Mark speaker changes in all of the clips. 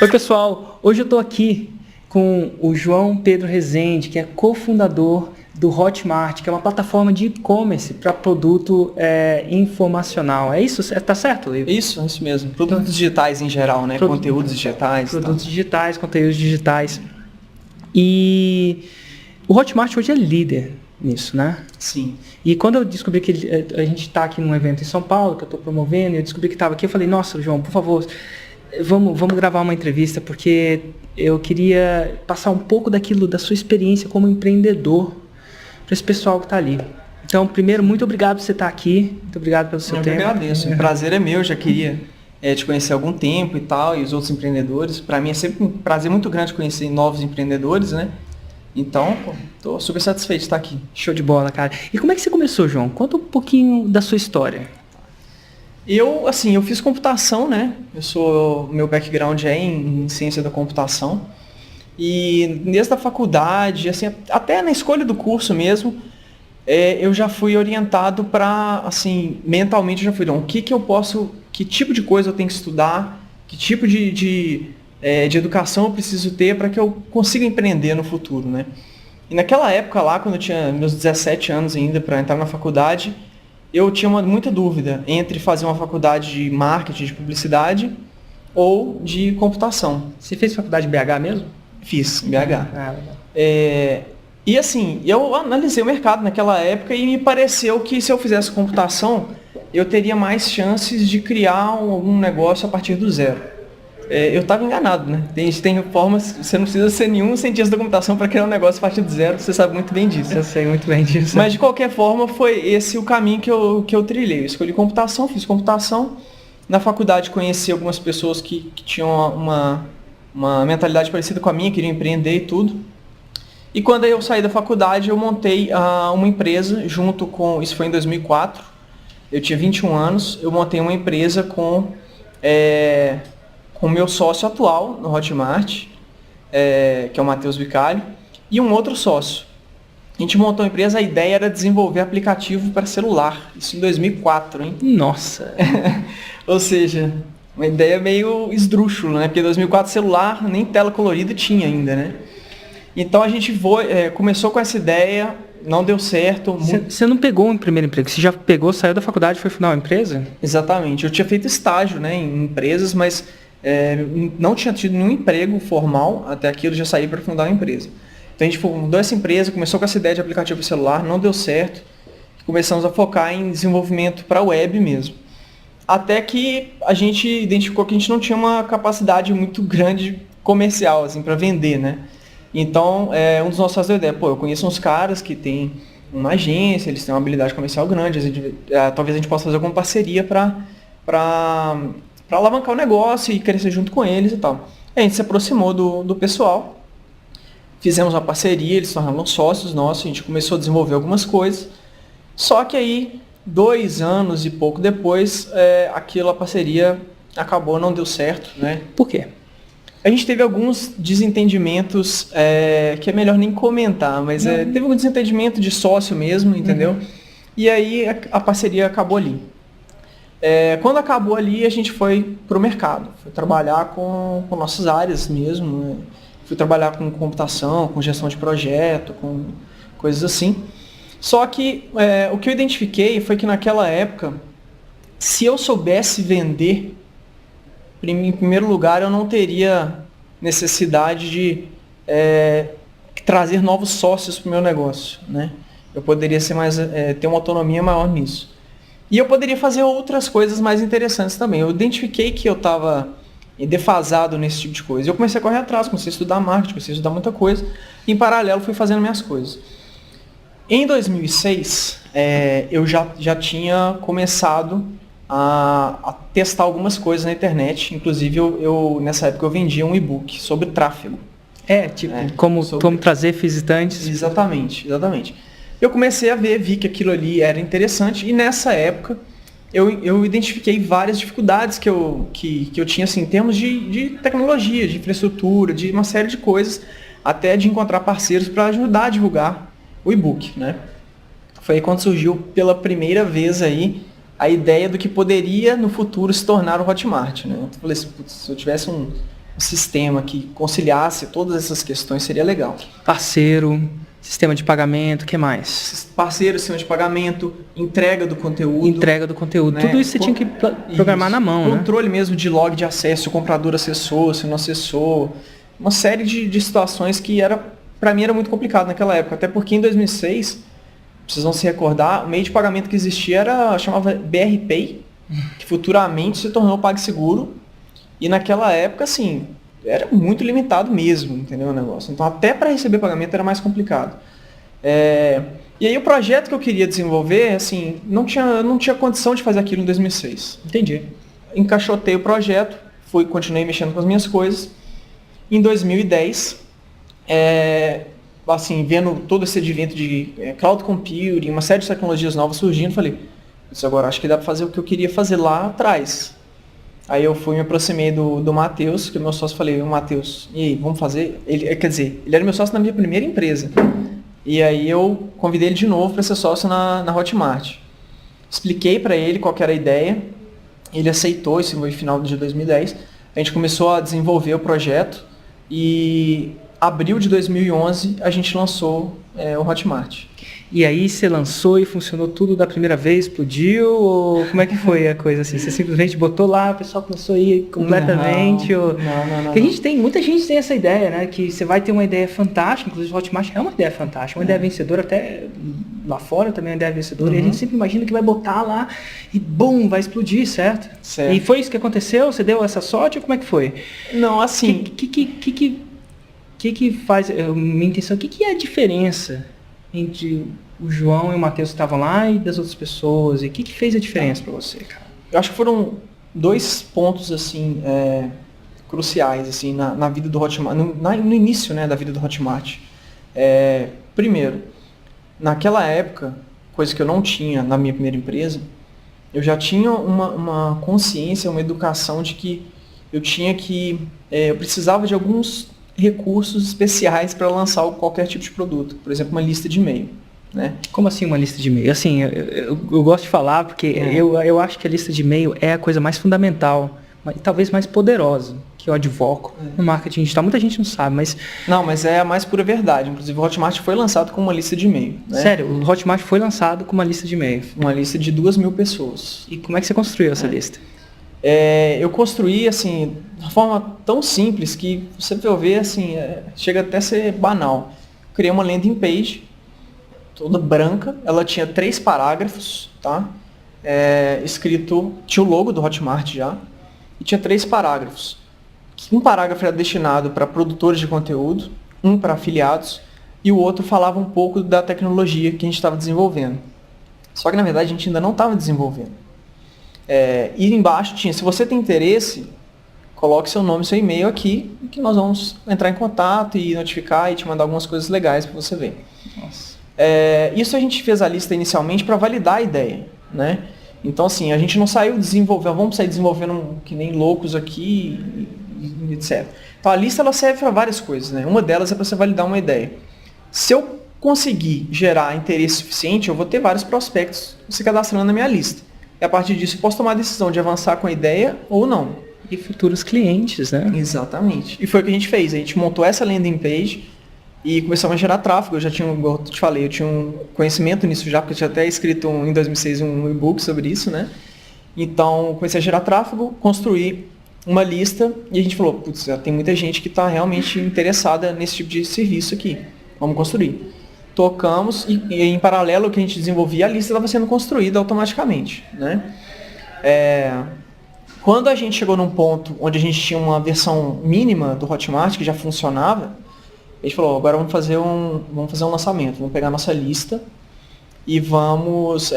Speaker 1: Oi, pessoal. Hoje eu estou aqui com o João Pedro Rezende, que é cofundador do Hotmart, que é uma plataforma de e-commerce para produto informacional. É isso? Tá certo, Ivo?
Speaker 2: Isso mesmo. Produtos digitais em geral, né? Conteúdos digitais.
Speaker 1: Produtos digitais, conteúdos digitais. E o Hotmart hoje é líder nisso, né?
Speaker 2: Sim.
Speaker 1: E quando eu descobri que a gente está aqui num evento em São Paulo, que eu estou promovendo, e eu descobri que estava aqui, eu falei, nossa, João, por favor, vamos gravar uma entrevista, porque eu queria passar um pouco daquilo, da sua experiência como empreendedor para esse pessoal que está ali. Então, primeiro, muito obrigado por você estar aqui, muito obrigado pelo seu tempo.
Speaker 2: Eu agradeço, o prazer é meu, eu já queria te conhecer há algum tempo e tal, e os outros empreendedores. Para mim é sempre um prazer muito grande conhecer novos empreendedores, né? Então, estou super satisfeito de estar aqui.
Speaker 1: Show de bola, cara. E como é que você começou, João? Conta um pouquinho da sua história.
Speaker 2: Eu fiz computação, né? Meu background é em ciência da computação. E desde a faculdade, assim, até na escolha do curso mesmo, eu já fui orientado para, assim, mentalmente eu já fui, não, que tipo de coisa eu tenho que estudar, que tipo de educação eu preciso ter para que eu consiga empreender no futuro, né? E naquela época lá, quando eu tinha meus 17 anos ainda para entrar na faculdade, eu tinha muita dúvida entre fazer uma faculdade de marketing, de publicidade ou de computação.
Speaker 1: Você fez faculdade de BH mesmo?
Speaker 2: Fiz, BH.
Speaker 1: Legal.
Speaker 2: E assim, eu analisei o mercado naquela época e me pareceu que se eu fizesse computação, eu teria mais chances de criar um negócio a partir do zero. Eu estava enganado, né? Tem formas, você não precisa ser nenhum cientista da computação para criar um negócio a partir do zero, você sabe muito bem disso.
Speaker 1: Eu sei muito bem disso.
Speaker 2: Mas de qualquer forma, foi esse o caminho que eu trilhei. Eu escolhi computação, fiz computação. Na faculdade conheci algumas pessoas que tinham uma mentalidade parecida com a minha, queriam empreender e tudo. E quando eu saí da faculdade, eu montei uma empresa junto com... Isso foi em 2004. Eu tinha 21 anos. Eu montei uma empresa com o meu sócio atual no Hotmart, que é o Matheus Bicalho, e um outro sócio. A gente montou uma empresa, a ideia era desenvolver aplicativo para celular. Isso em 2004, hein?
Speaker 1: Nossa!
Speaker 2: Ou seja, uma ideia meio esdrúxula, né? Porque em 2004 celular nem tela colorida tinha ainda, né? Então a gente começou com essa ideia, não deu certo.
Speaker 1: Você não pegou um primeiro emprego, você já pegou, saiu da faculdade e foi fundar uma empresa?
Speaker 2: Exatamente. Eu tinha feito estágio, né, em empresas, mas não tinha tido nenhum emprego formal até aquilo, já saí para fundar uma empresa. Então a gente fundou essa empresa, começou com essa ideia de aplicativo celular, não deu certo. Começamos a focar em desenvolvimento para web mesmo. Até que a gente identificou que a gente não tinha uma capacidade muito grande comercial assim, para vender, né? Então, um dos nossos fazia a ideia, eu conheço uns caras que têm uma agência, eles têm uma habilidade comercial grande, talvez a gente possa fazer alguma parceria para alavancar o negócio e crescer junto com eles e tal. A gente se aproximou do pessoal, fizemos uma parceria, eles se tornaram sócios nossos, a gente começou a desenvolver algumas coisas, só que aí, 2 anos e pouco depois, a parceria acabou, não deu certo, né?
Speaker 1: Por quê?
Speaker 2: A gente teve alguns desentendimentos, que é melhor nem comentar, mas teve algum desentendimento de sócio mesmo, entendeu? E aí a parceria acabou ali. Quando acabou ali, a gente foi para o mercado, foi trabalhar com nossas áreas mesmo, né? Fui trabalhar com computação, com gestão de projeto, com coisas assim. Só que o que eu identifiquei foi que naquela época, se eu soubesse vender, em primeiro lugar, eu não teria necessidade de trazer novos sócios para o meu negócio, né? Eu poderia ter uma autonomia maior nisso. E eu poderia fazer outras coisas mais interessantes também. Eu identifiquei que eu estava defasado nesse tipo de coisa. Eu comecei a correr atrás, comecei a estudar marketing, comecei a estudar muita coisa. E, em paralelo, fui fazendo minhas coisas. Em 2006, eu já tinha começado a testar algumas coisas na internet. Inclusive, nessa época, eu vendia um e-book sobre tráfego.
Speaker 1: Como trazer visitantes.
Speaker 2: Exatamente. Eu comecei a vi que aquilo ali era interessante. E nessa época, eu identifiquei várias dificuldades que eu tinha assim, em termos de tecnologia, de infraestrutura, de uma série de coisas, até de encontrar parceiros para ajudar a divulgar o e-book, né? Foi aí quando surgiu pela primeira vez aí a ideia do que poderia no futuro se tornar o Hotmart, né? Eu falei assim, se eu tivesse sistema que conciliasse todas essas questões seria legal.
Speaker 1: Parceiro, sistema de pagamento, o que mais?
Speaker 2: Parceiro, sistema de pagamento, entrega do conteúdo.
Speaker 1: Entrega do conteúdo.
Speaker 2: Né?
Speaker 1: Tudo isso você tinha que programar na mão, né?
Speaker 2: Controle mesmo de log de acesso, se o comprador acessou, se não acessou. Uma série de situações que para mim era muito complicado naquela época. Até porque em 2006, vocês vão se recordar, o meio de pagamento que existia chamava BRPay, que futuramente se tornou PagSeguro. E naquela época, assim, era muito limitado mesmo, entendeu o negócio? Então até para receber pagamento era mais complicado. E aí o projeto que eu queria desenvolver, assim, não tinha condição de fazer aquilo em 2006.
Speaker 1: Entendi.
Speaker 2: Encaixotei o projeto, continuei mexendo com as minhas coisas. Em 2010, assim, vendo todo esse advento de cloud computing, uma série de tecnologias novas surgindo, falei, isso agora acho que dá para fazer o que eu queria fazer lá atrás. Aí eu me aproximei do Matheus, que é meu sócio, falei, Matheus, e aí, vamos fazer? Ele era meu sócio na minha primeira empresa. E aí eu convidei ele de novo para ser sócio na Hotmart. Expliquei para ele qual que era a ideia, ele aceitou, isso foi no final de 2010. A gente começou a desenvolver o projeto e abril de 2011 a gente lançou o Hotmart.
Speaker 1: E aí você lançou e funcionou tudo da primeira vez, explodiu? Ou como é que foi a coisa assim? Você simplesmente botou lá, o pessoal começou a ir completamente?
Speaker 2: Não.
Speaker 1: Porque muita gente tem essa ideia, né? Que você vai ter uma ideia fantástica, inclusive o Hotmart é uma ideia fantástica, uma ideia vencedora, até lá fora também é uma ideia vencedora, e a gente sempre imagina que vai botar lá e bum, vai explodir, certo?
Speaker 2: Certo.
Speaker 1: E foi isso que aconteceu? Você deu essa sorte ou como é que foi?
Speaker 2: Não, assim...
Speaker 1: que faz... Minha intenção, o que é a diferença entre o João e o Matheus que estavam lá e das outras pessoas? E o que fez a diferença para você, cara?
Speaker 2: Eu acho que foram 2 pontos, assim, cruciais, assim, na vida do Hotmart, no início, né, da vida do Hotmart. Primeiro, naquela época, coisa que eu não tinha na minha primeira empresa, eu já tinha uma consciência, uma educação de que eu precisava de alguns recursos especiais para lançar qualquer tipo de produto. Por exemplo, uma lista de e-mail. Né?
Speaker 1: Como assim uma lista de e-mail? Assim, eu gosto de falar porque eu acho que a lista de e-mail é a coisa mais fundamental, talvez mais poderosa, que eu advoco no marketing digital. Muita gente não sabe, mas...
Speaker 2: Não, mas é a mais pura verdade. Inclusive, o Hotmart foi lançado com uma lista de e-mail. Né?
Speaker 1: Sério, o Hotmart foi lançado com uma lista de e-mail.
Speaker 2: Uma lista de 2.000 pessoas.
Speaker 1: E como é que você construiu essa lista?
Speaker 2: Eu construí, assim, de uma forma tão simples que você vai ver, assim, chega até a ser banal. Criei uma landing page, toda branca, ela tinha 3 parágrafos, tá? Escrito, tinha o logo do Hotmart já, e tinha 3 parágrafos. Um parágrafo era destinado para produtores de conteúdo, um para afiliados, e o outro falava um pouco da tecnologia que a gente estava desenvolvendo. Só que, na verdade, a gente ainda não estava desenvolvendo. E embaixo tinha, se você tem interesse, coloque seu nome e seu e-mail aqui, que nós vamos entrar em contato e notificar e te mandar algumas coisas legais para você ver.
Speaker 1: Nossa.
Speaker 2: Isso a gente fez a lista inicialmente para validar a ideia, né? Então, assim, a gente não saiu desenvolvendo, vamos sair desenvolvendo que nem loucos aqui, e etc. Então, a lista ela serve para várias coisas, né? Uma delas é para você validar uma ideia. Se eu conseguir gerar interesse suficiente, eu vou ter vários prospectos se cadastrando na minha lista. E a partir disso, eu posso tomar a decisão de avançar com a ideia ou não.
Speaker 1: E futuros clientes, né?
Speaker 2: Exatamente. E foi o que a gente fez. A gente montou essa landing page e começamos a gerar tráfego. Eu já tinha, como eu te falei, eu tinha um conhecimento nisso já, porque eu tinha até escrito em 2006 um e-book sobre isso, né? Então, comecei a gerar tráfego, construí uma lista e a gente falou, putz, já tem muita gente que está realmente interessada nesse tipo de serviço aqui. Vamos construir. Tocamos e em paralelo ao que a gente desenvolvia, a lista estava sendo construída automaticamente, né? Quando a gente chegou num ponto onde a gente tinha uma versão mínima do Hotmart que já funcionava, a gente falou, agora vamos fazer um lançamento, vamos pegar a nossa lista e vamos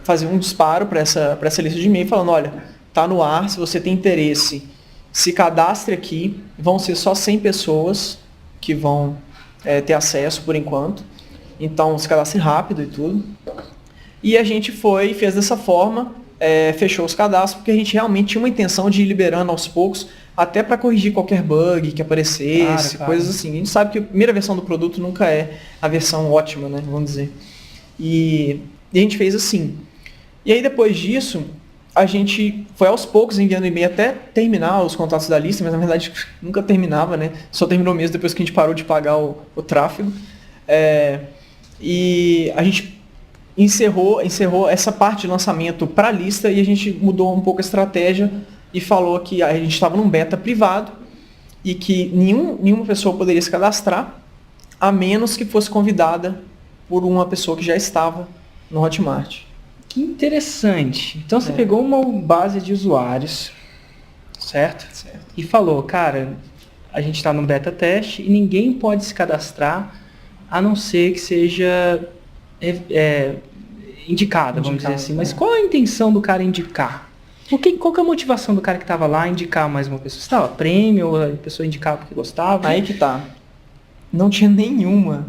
Speaker 2: fazer um disparo para essa lista de e-mail, falando, olha, tá no ar, se você tem interesse, se cadastre aqui, vão ser só 100 pessoas que vão ter acesso por enquanto, então se cadastre rápido e tudo. E a gente fez dessa forma, fechou os cadastros, porque a gente realmente tinha uma intenção de ir liberando aos poucos, até para corrigir qualquer bug que aparecesse, claro. Coisas assim. A gente sabe que a primeira versão do produto nunca é a versão ótima, né, vamos dizer. E a gente fez assim. E aí depois disso, a gente foi aos poucos enviando e-mail até terminar os contatos da lista, mas na verdade nunca terminava, né? Só terminou mesmo depois que a gente parou de pagar o tráfego. E a gente encerrou essa parte de lançamento para a lista e a gente mudou um pouco a estratégia e falou que a gente estava num beta privado e que nenhuma pessoa poderia se cadastrar, a menos que fosse convidada por uma pessoa que já estava no Hotmart.
Speaker 1: Que interessante. Então você pegou uma base de usuários, certo? E falou, cara, a gente está no beta teste e ninguém pode se cadastrar a não ser que seja indicado, vamos dizer assim. Mas qual a intenção do cara indicar? Qual que é a motivação do cara que estava lá indicar mais uma pessoa? Estava prêmio, ou a pessoa indicava porque gostava?
Speaker 2: Aí que tá. Não tinha nenhuma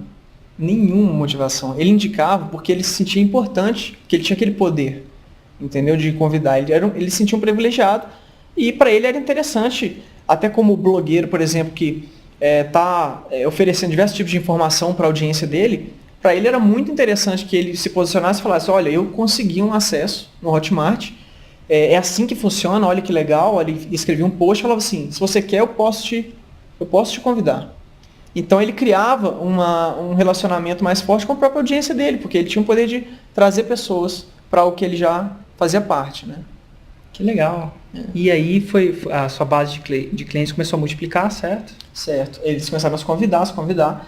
Speaker 2: motivação. Ele indicava porque ele se sentia importante, que ele tinha aquele poder, entendeu? De convidar. Ele se sentia um privilegiado e para ele era interessante, até como blogueiro, por exemplo, que está oferecendo diversos tipos de informação para a audiência dele, para ele era muito interessante que ele se posicionasse e falasse, olha, eu consegui um acesso no Hotmart, é assim que funciona, olha que legal. Ele escrevia um post e falava assim, se você quer, eu posso te convidar. Então ele criava um relacionamento mais forte com a própria audiência dele, porque ele tinha o poder de trazer pessoas para o que ele já fazia parte, né?
Speaker 1: Que legal. E aí foi a sua base de clientes começou a multiplicar, certo?
Speaker 2: Certo. Eles começaram a se convidar.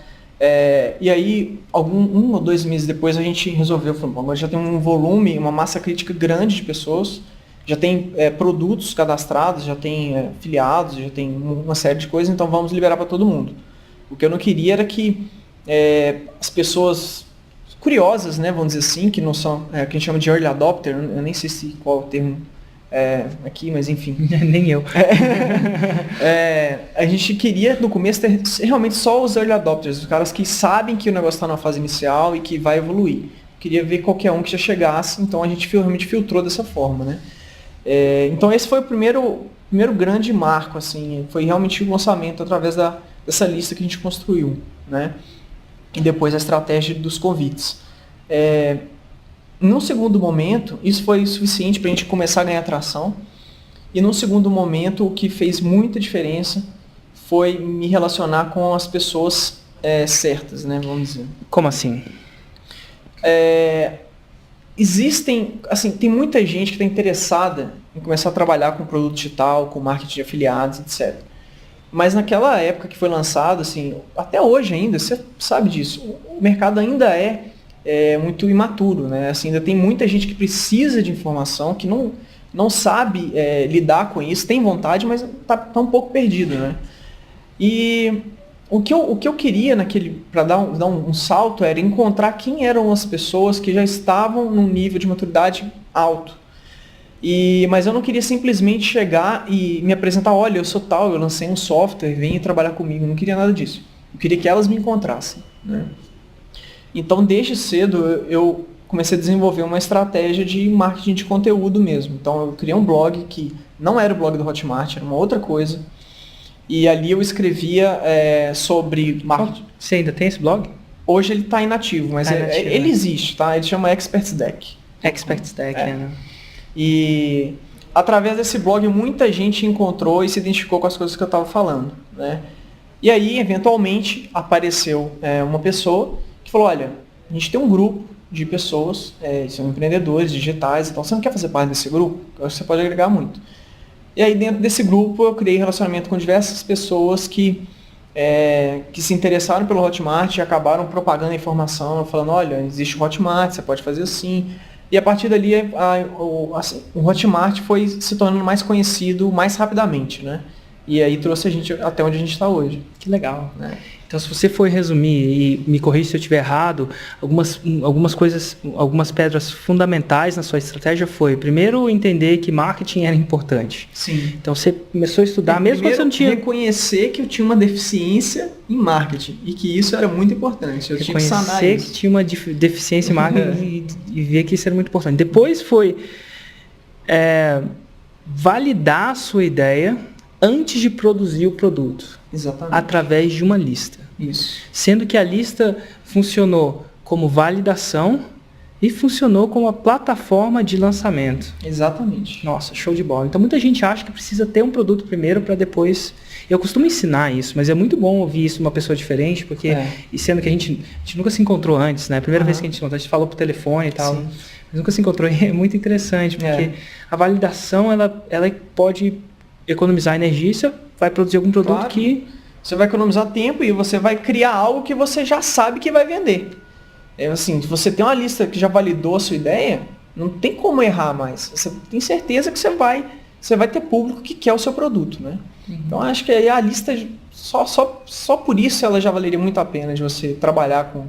Speaker 2: E aí, 1 ou 2 meses depois, a gente resolveu, falou, agora já tem um volume, uma massa crítica grande de pessoas, já tem produtos cadastrados, já tem filiados, já tem uma série de coisas, então vamos liberar para todo mundo. O que eu não queria era que as pessoas curiosas, né, vamos dizer assim, que não são, que a gente chama de early adopter, eu nem sei qual é o termo aqui, mas enfim.
Speaker 1: Nem eu.
Speaker 2: A gente queria, no começo, ter realmente só os early adopters, os caras que sabem que o negócio está na fase inicial e que vai evoluir. Queria ver qualquer um que já chegasse, então a gente realmente filtrou dessa forma, né? Então esse foi o primeiro grande marco, assim, foi realmente o lançamento através dessa lista que a gente construiu, né? E depois a estratégia dos convites. Num segundo momento, isso foi suficiente para a gente começar a ganhar tração. E num segundo momento, o que fez muita diferença foi me relacionar com as pessoas certas, né? Vamos dizer.
Speaker 1: Como assim?
Speaker 2: Tem muita gente que está interessada em começar a trabalhar com produto digital, com marketing de afiliados, etc. Mas naquela época que foi lançado, assim, até hoje ainda, você sabe disso, o mercado ainda é muito imaturo, né? Assim, ainda tem muita gente que precisa de informação, que não sabe lidar com isso, tem vontade, mas tá um pouco perdido, né? E o que eu queria para dar um salto era encontrar quem eram as pessoas que já estavam num nível de maturidade alto. Mas eu não queria simplesmente chegar e me apresentar, olha, eu sou tal, eu lancei um software, venha trabalhar comigo. Eu não queria nada disso. Eu queria que elas me encontrassem, né? Então, desde cedo, eu comecei a desenvolver uma estratégia de marketing de conteúdo mesmo. Então, eu criei um blog que não era o blog do Hotmart, era uma outra coisa. E ali eu escrevia sobre marketing.
Speaker 1: Você ainda tem esse blog?
Speaker 2: Hoje ele está inativo, mas ele existe, tá? Ele chama Experts Deck.
Speaker 1: Experts Deck, né?
Speaker 2: E através desse blog muita gente encontrou e se identificou com as coisas que eu estava falando, né? E aí, eventualmente, apareceu uma pessoa que falou, olha, a gente tem um grupo de pessoas, são empreendedores digitais, então você não quer fazer parte desse grupo? Eu acho que você pode agregar muito. E aí, dentro desse grupo, eu criei relacionamento com diversas pessoas que se interessaram pelo Hotmart e acabaram propagando a informação, falando, olha, existe o Hotmart, você pode fazer assim. E a partir dali, o Hotmart foi se tornando mais conhecido mais rapidamente, né? E aí trouxe a gente até onde a gente está hoje.
Speaker 1: Que legal, né? Então, se você for resumir, e me corrija se eu estiver errado, algumas coisas, algumas pedras fundamentais na sua estratégia foi, primeiro, entender que marketing era importante.
Speaker 2: Sim.
Speaker 1: Então, você começou a estudar, mesmo que você não tinha...
Speaker 2: reconhecer que eu tinha uma deficiência em marketing e que isso era muito importante. Eu tinha que sanar isso.
Speaker 1: Reconhecer que tinha uma deficiência em marketing e ver que isso era muito importante. Depois foi validar a sua ideia antes de produzir o produto.
Speaker 2: Exatamente.
Speaker 1: Através de uma lista.
Speaker 2: Isso.
Speaker 1: Sendo que a lista funcionou como validação e funcionou como uma plataforma de lançamento.
Speaker 2: Exatamente.
Speaker 1: Nossa, show de bola. Então muita gente acha que precisa ter um produto primeiro para depois... Eu costumo ensinar isso, mas é muito bom ouvir isso de uma pessoa diferente, porque, e sendo que a gente nunca se encontrou antes, né? A primeira vez que a gente se encontrou, a gente falou por telefone e tal, mas nunca se encontrou, e é muito interessante, porque a validação, ela pode economizar energia e você vai produzir algum produto que...
Speaker 2: Você vai economizar tempo e você vai criar algo que você já sabe que vai vender. Assim, se você tem uma lista que já validou a sua ideia, não tem como errar mais. Você tem certeza que você vai ter público que quer o seu produto, né? Então acho que aí a lista, só por isso ela já valeria muito a pena de você trabalhar com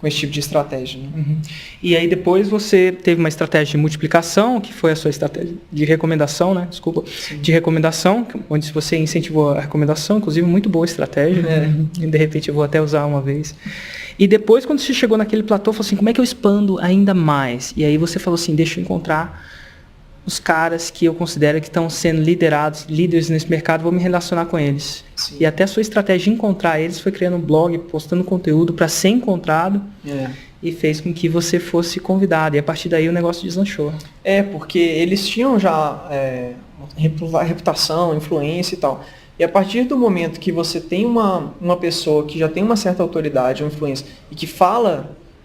Speaker 2: esse tipo de estratégia. Né?
Speaker 1: E aí depois você teve uma estratégia de multiplicação, que foi a sua estratégia de recomendação, né? Desculpa. Sim. De recomendação, onde você incentivou a recomendação, inclusive muito boa estratégia. E de repente eu vou até usar uma vez. E depois, quando você chegou naquele platô, falou assim, como é que eu expando ainda mais? E aí você falou assim, deixa eu encontrar os caras que eu considero que estão sendo líderes nesse mercado, vou me relacionar com eles. Sim. E até a sua estratégia de encontrar eles foi criando um blog, postando conteúdo para ser encontrado e fez com que você fosse convidado. E a partir daí o negócio deslanchou.
Speaker 2: Porque eles tinham já reputação, influência e tal. E a partir do momento que você tem uma pessoa que já tem uma certa autoridade, uma influência, e que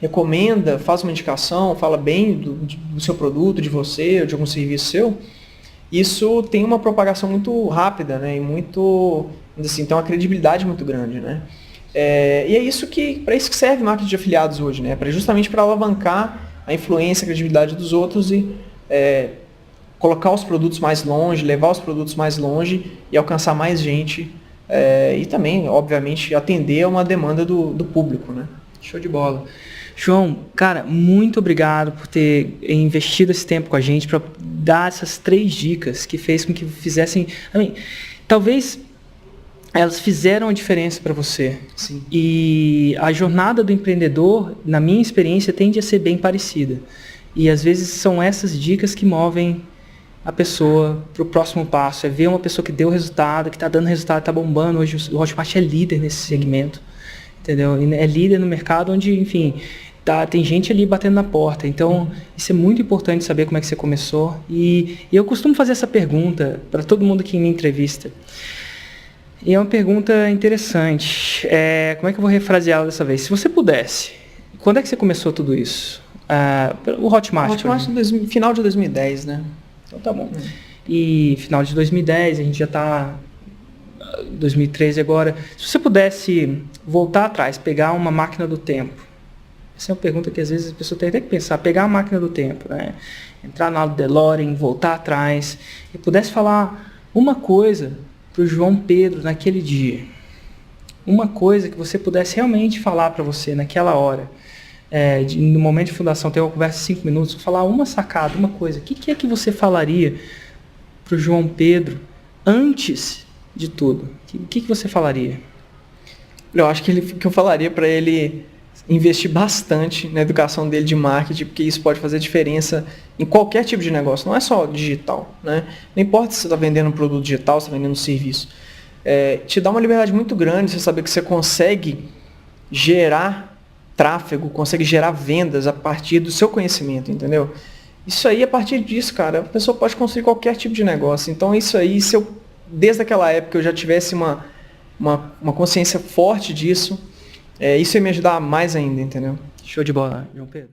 Speaker 2: recomenda, faz uma indicação, fala bem do seu produto, de você, ou de algum serviço seu, isso tem uma propagação muito rápida, né? E muito, assim, tem uma credibilidade muito grande, né? E é isso para isso que serve marketing de afiliados hoje, né? Justamente para alavancar a influência, a credibilidade dos outros e colocar os produtos mais longe, levar os produtos mais longe e alcançar mais gente e também, obviamente, atender a uma demanda do público, né?
Speaker 1: Show de bola. João, cara, muito obrigado por ter investido esse tempo com a gente para dar essas 3 dicas que fez com que fizessem... talvez elas fizeram a diferença para você.
Speaker 2: Sim.
Speaker 1: E a jornada do empreendedor, na minha experiência, tende a ser bem parecida. E às vezes são essas dicas que movem a pessoa para o próximo passo. É ver uma pessoa que deu resultado, que está dando resultado, está bombando. Hoje o Hotmart é líder nesse segmento. Entendeu? É líder no mercado onde, enfim, tem gente ali batendo na porta. Então, isso é muito importante saber como é que você começou. E eu costumo fazer essa pergunta para todo mundo que me entrevista. E é uma pergunta interessante. Como é que eu vou refraseá-la dessa vez? Se você pudesse, quando é que você começou tudo isso? O Hotmart.
Speaker 2: O Hotmart no final de 2010, né?
Speaker 1: Então tá bom. E final de 2010, a gente já está... 2013 agora. Se você pudesse voltar atrás, pegar uma máquina do tempo, essa é uma pergunta que às vezes a pessoa tem até que pensar, pegar a máquina do tempo, né? Entrar na DeLorean, voltar atrás, e pudesse falar uma coisa para o João Pedro naquele dia, uma coisa que você pudesse realmente falar para você naquela hora, no momento de fundação, ter uma conversa de 5 minutos, falar uma sacada, uma coisa, o que é que você falaria para o João Pedro antes de tudo? O que você falaria?
Speaker 2: Eu acho que eu falaria para ele investir bastante na educação dele de marketing, porque isso pode fazer diferença em qualquer tipo de negócio, não é só digital, né? Não importa se você está vendendo um produto digital, se está vendendo um serviço. Te dá uma liberdade muito grande você saber que você consegue gerar tráfego, consegue gerar vendas a partir do seu conhecimento, entendeu? Isso aí, a partir disso, cara, a pessoa pode construir qualquer tipo de negócio. Então, isso aí, se eu, desde aquela época, eu já tivesse uma consciência forte disso, isso ia me ajudar mais ainda, entendeu?
Speaker 1: Show de bola, João Pedro.